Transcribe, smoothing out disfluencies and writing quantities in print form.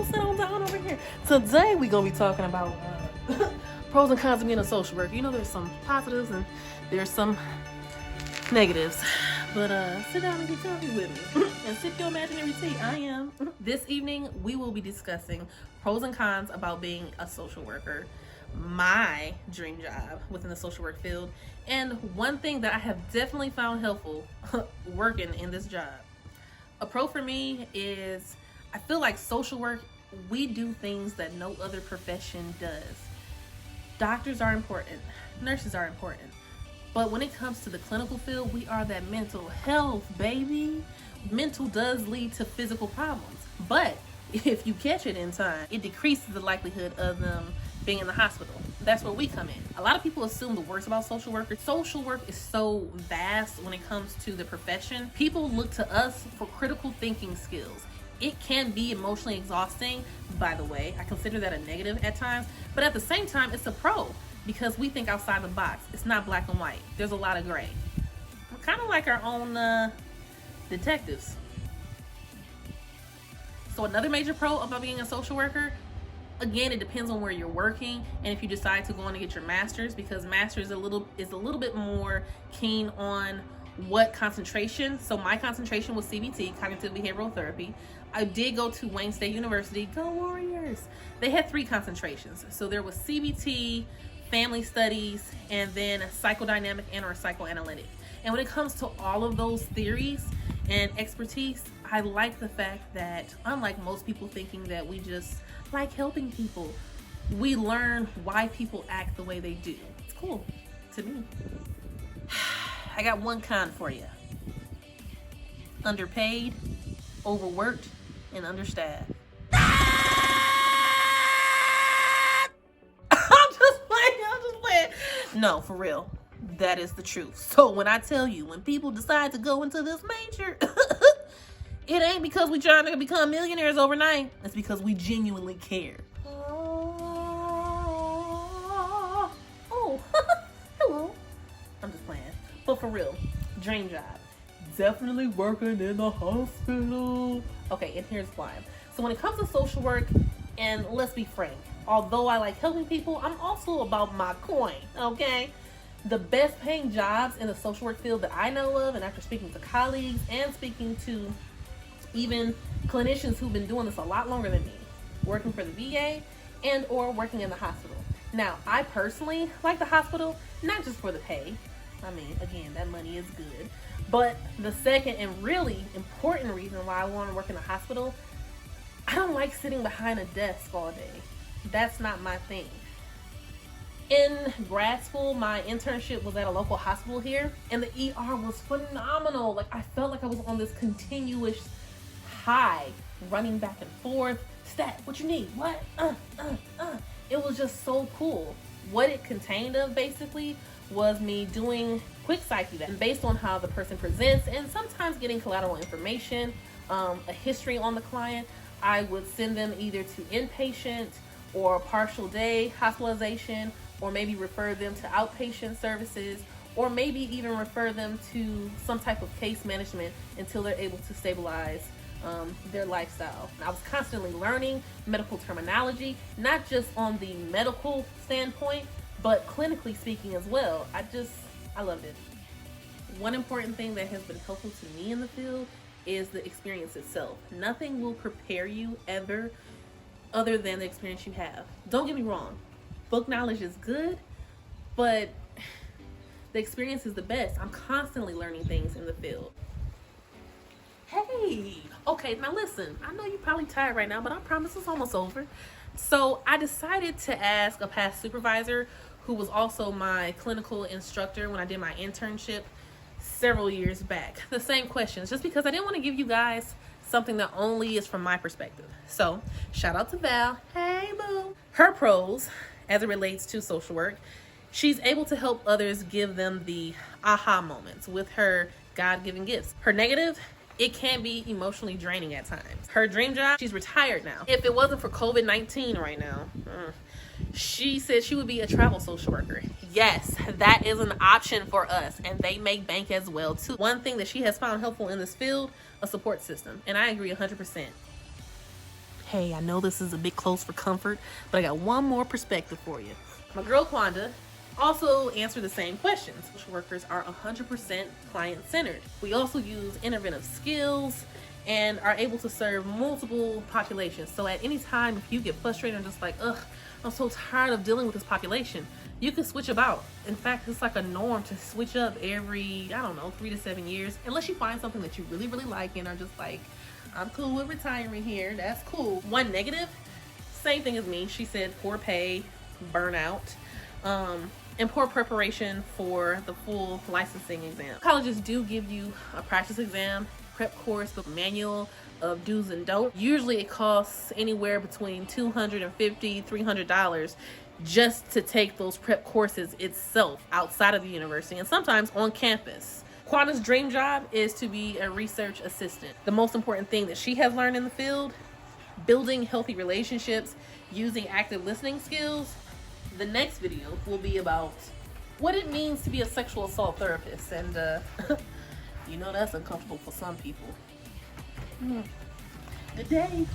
sit on down over here. Today we gonna be talking about pros and cons of being a social worker. You know, there's some positives and there's some negatives. But sit down and get coffee with me and sip your imaginary tea. I am. This evening we will be discussing pros and cons about being a social worker, my dream job within the social work field, and one thing that I have definitely found helpful working in this job. A pro for me is I feel like social work, we do things that no other profession does. Doctors are important, nurses are important, but when it comes to the clinical field, we are that mental health, baby. Mental does lead to physical problems, but if you catch it in time, it decreases the likelihood of them being in the hospital. That's where we come in. A lot of people assume the worst about social workers. Social work is so vast when it comes to the profession. People look to us for critical thinking skills. It can be emotionally exhausting, by the way. I consider that a negative at times, but at the same time, it's a pro because we think outside the box. It's not black and white. There's a lot of gray. We're kind of like our own detectives. So another major pro about being a social worker, again, it depends on where you're working and if you decide to go on to get your master's, because master's is a little bit more keen on what concentration. So my concentration was CBT, cognitive behavioral therapy. I did go to Wayne State University. Go Warriors! They had 3 concentrations. So there was CBT, family studies, and then psychodynamic and or psychoanalytic. And when it comes to all of those theories and expertise, I like the fact that, unlike most people thinking that we just like helping people, we learn why people act the way they do. It's cool to me. I got one con for you. Underpaid, overworked, and understaffed. I'm just playing. No, for real. That is the truth. So when I tell you, when people decide to go into this major, it ain't because we trying to become millionaires overnight. It's because we genuinely care. Oh, hello. I'm just playing. But for real, dream job. Definitely working in the hospital. Okay, and here's why. So when it comes to social work, and let's be frank, although I like helping people, I'm also about my coin, okay? The best paying jobs in the social work field that I know of, and after speaking to colleagues and speaking to even clinicians who've been doing this a lot longer than me, working for the VA and or working in the hospital. Now, I personally like the hospital, not just for the pay. I mean, again, that money is good. But the second and really important reason why I want to work in a hospital, I don't like sitting behind a desk all day. That's not my thing. In grad school, my internship was at a local hospital here, and the ER was phenomenal. Like, I felt like I was on this continuous high, running back and forth. Stat, what you need? What? It was just so cool. What it contained of basically was me doing quick psyche, and based on how the person presents and sometimes getting collateral information, a history on the client, I would send them either to inpatient or partial day hospitalization, or maybe refer them to outpatient services, or maybe even refer them to some type of case management until they're able to stabilize their lifestyle. I was constantly learning medical terminology, not just on the medical standpoint, but clinically speaking as well. I loved it. One important thing that has been helpful to me in the field is the experience itself. Nothing will prepare you ever other than the experience you have. Don't get me wrong. Book knowledge is good, but the experience is the best. I'm constantly learning things in the field. Hey, okay, now listen, I know you're probably tired right now, but I promise it's almost over. So I decided to ask a past supervisor who was also my clinical instructor when I did my internship several years back, the same questions, just because I didn't want to give you guys something that only is from my perspective. So shout out to Val. Hey, boo. Her pros as it relates to social work, she's able to help others, give them the aha moments with her God-given gifts. Her negative, it can be emotionally draining at times. Her dream job, she's retired now. If it wasn't for COVID-19 right now, she said she would be a travel social worker. Yes, that is an option for us, and they make bank as well too. One thing that she has found helpful in this field, a support system, and I agree 100%. hey, I know this is a bit close for comfort, but I got one more perspective for you. My girl Quanda also answered the same questions. Social workers are 100% client-centered. We also use interventive skills and are able to serve multiple populations. So at any time, if you get frustrated and just like, ugh, I'm so tired of dealing with this population, you can switch about. In fact, it's like a norm to switch up every, I don't know, 3 to 7 years, unless you find something that you really, really like and are just like, I'm cool with retiring here, that's cool. One negative, same thing as me. She said poor pay, burnout, and poor preparation for the full licensing exam. Colleges do give you a practice exam, prep course with manual of do's and don'ts. Usually it costs anywhere between $250, $300 just to take those prep courses itself outside of the university and sometimes on campus. Quanda's dream job is to be a research assistant. The most important thing that she has learned in the field, building healthy relationships, using active listening skills. The next video will be about what it means to be a sexual assault therapist, and you know that's uncomfortable for some people. Good day.